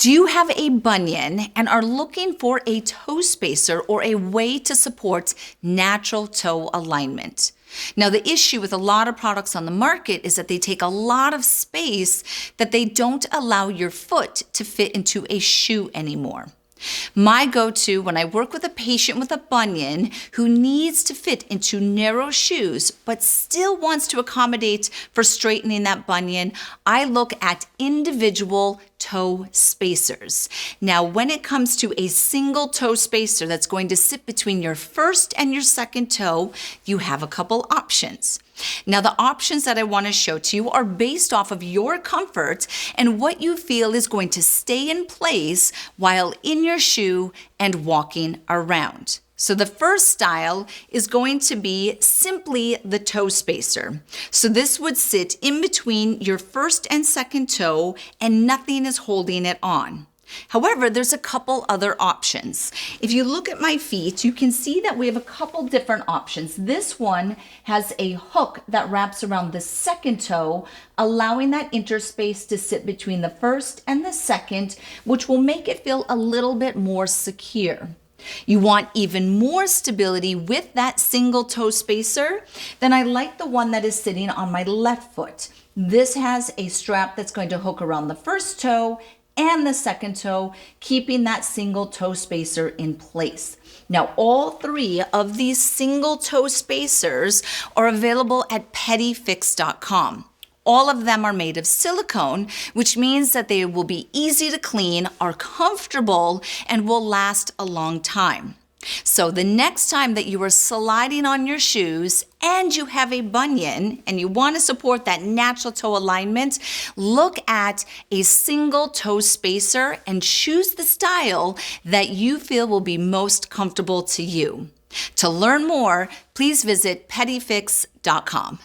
Do you have a bunion and are looking for a toe spacer or a way to support natural toe alignment? Now, the issue with a lot of products on the market is that they take a lot of space that they don't allow your foot to fit into a shoe anymore. My go-to when I work with a patient with a bunion who needs to fit into narrow shoes but still wants to accommodate for straightening that bunion, I look at individual toe spacers. Now, when it comes to a single toe spacer that's going to sit between your first and your second toe, you have a couple options. Now, the options that I want to show to you are based off of your comfort and what you feel is going to stay in place while in your shoe and walking around. So the first style is going to be simply the toe spacer. So this would sit in between your first and second toe and nothing is holding it on. However, there's a couple other options. If you look at my feet, you can see that we have a couple different options. This one has a hook that wraps around the second toe, allowing that interspace to sit between the first and the second, which will make it feel a little bit more secure. You want even more stability with that single toe spacer, then I like the one that is sitting on my left foot. This has a strap that's going to hook around the first toe and the second toe, keeping that single toe spacer in place. Now, all three of these single toe spacers are available at PediFix.com. All of them are made of silicone, which means that they will be easy to clean, are comfortable, and will last a long time. So the next time that you are sliding on your shoes and you have a bunion and you want to support that natural toe alignment, look at a single toe spacer and choose the style that you feel will be most comfortable to you. To learn more, please visit PediFix.com.